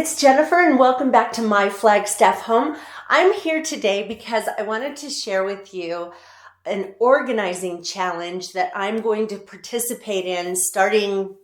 it's Jennifer and welcome back to my Flagstaff home. I'm here today because I wanted to share with you an organizing challenge that I'm going to participate in starting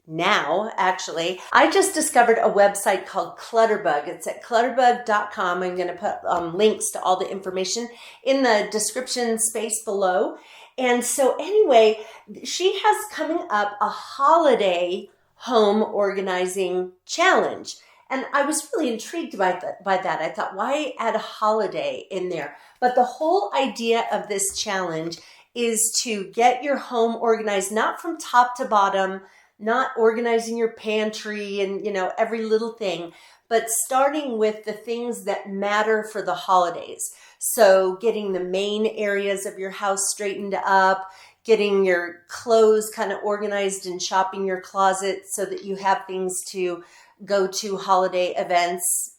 now, actually. I just discovered a website called Clutterbug. It's at clutterbug.com. I'm going to put links to all the information in the description space below. And so anyway, she has coming up a holiday home organizing challenge. And I was really intrigued by that. I thought, why add a holiday in there? But the whole idea of this challenge is to get your home organized, not from top to bottom, not organizing your pantry and, every little thing, but starting with the things that matter for the holidays. So getting the main areas of your house straightened up, getting your clothes kind of organized and shopping your closet so that you have things to go to holiday events,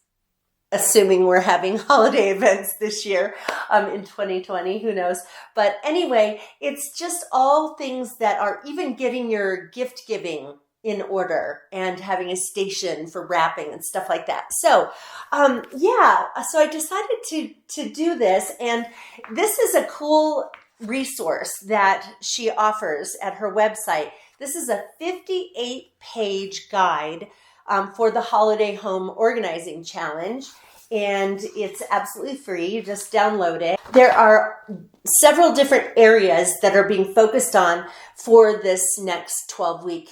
assuming we're having holiday events this year in 2020, who knows. But anyway, it's just all things that are even getting your gift giving in order and having a station for wrapping and stuff like that. So so I decided to do this, and this is a cool resource that she offers at her website. This is a 58-page guide for the Holiday Home Organizing Challenge, and it's absolutely free. You just download it. There are several different areas that are being focused on for this next 12-week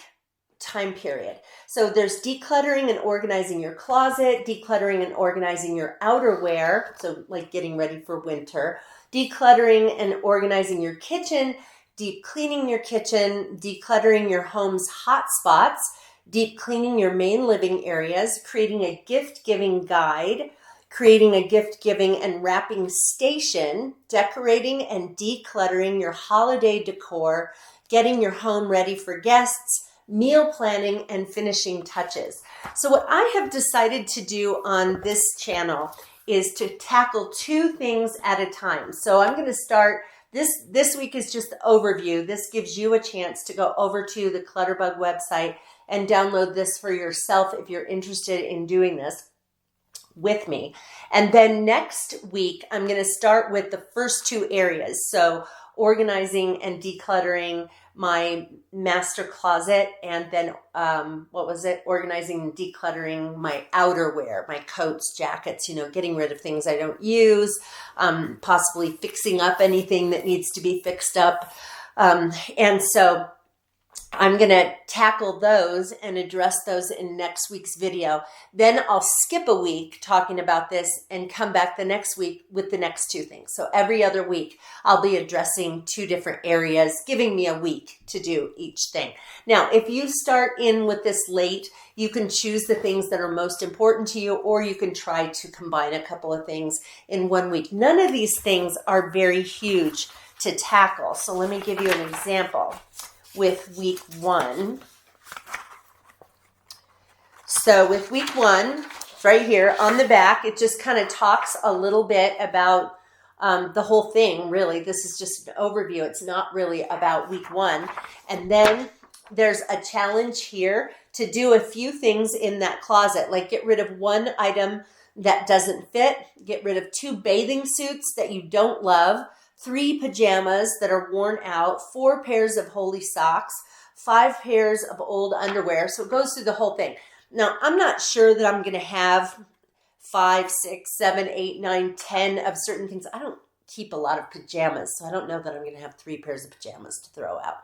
time period. So there's decluttering and organizing your closet, decluttering and organizing your outerwear, so like getting ready for winter, decluttering and organizing your kitchen, deep cleaning your kitchen, decluttering your home's hot spots, deep cleaning your main living areas, creating a gift-giving guide, creating a gift-giving and wrapping station, decorating and decluttering your holiday decor, getting your home ready for guests, meal planning, and finishing touches. So what I have decided to do on this channel is to tackle two things at a time. So I'm going to start, this week is just the overview. This gives you a chance to go over to the Clutterbug website and download this for yourself if you're interested in doing this with me. And then next week, I'm going to start with the first two areas. So organizing and decluttering my master closet, and then organizing and decluttering my outerwear, my coats, jackets, getting rid of things I don't use, possibly fixing up anything that needs to be fixed up. And so I'm going to tackle those and address those in next week's video. Then I'll skip a week talking about this and come back the next week with the next two things. So every other week, I'll be addressing two different areas, giving me a week to do each thing. Now, if you start in with this late, you can choose the things that are most important to you, or you can try to combine a couple of things in 1 week. None of these things are very huge to tackle. So let me give you an example. With week 1. So with week 1, right here on the back, it just kind of talks a little bit about the whole thing, really. This is just an overview. It's not really about week 1. And then there's a challenge here to do a few things in that closet, like get rid of one item that doesn't fit, get rid of 2 bathing suits that you don't love, 3 pajamas that are worn out, 4 pairs of holey socks, 5 pairs of old underwear. So it goes through the whole thing. Now, I'm not sure that I'm going to have 5, 6, 7, 8, 9, 10 of certain things. I don't keep a lot of pajamas, so I don't know that I'm going to have 3 pairs of pajamas to throw out.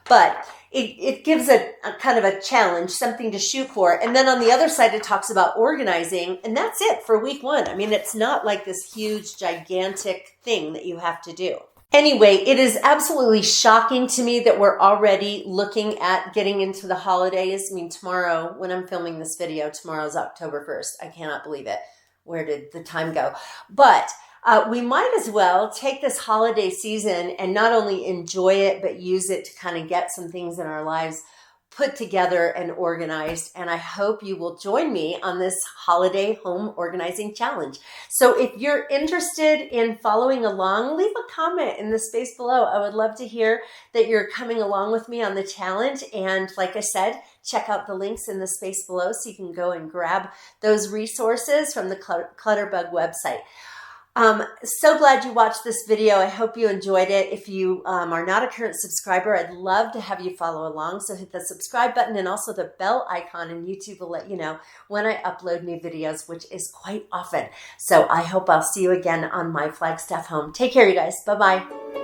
But it gives a kind of a challenge, something to shoot for. And then on the other side, it talks about organizing, and that's it for week 1. I mean, it's not like this huge, gigantic thing that you have to do. Anyway, it is absolutely shocking to me that we're already looking at getting into the holidays. I mean, tomorrow, when I'm filming this video, tomorrow's October 1st. I cannot believe it. Where did the time go? But we might as well take this holiday season and not only enjoy it, but use it to kind of get some things in our lives put together and organized, and I hope you will join me on this holiday home organizing challenge. So if you're interested in following along, leave a comment in the space below. I would love to hear that you're coming along with me on the challenge. And like I said, check out the links in the space below so you can go and grab those resources from the Clutterbug website. So glad you watched this video. I hope you enjoyed it. If you are not a current subscriber, I'd love to have you follow along. So hit the subscribe button and also the bell icon, and YouTube will let you know when I upload new videos, which is quite often. So I hope I'll see you again on my Flagstaff home. Take care, you guys. Bye-bye.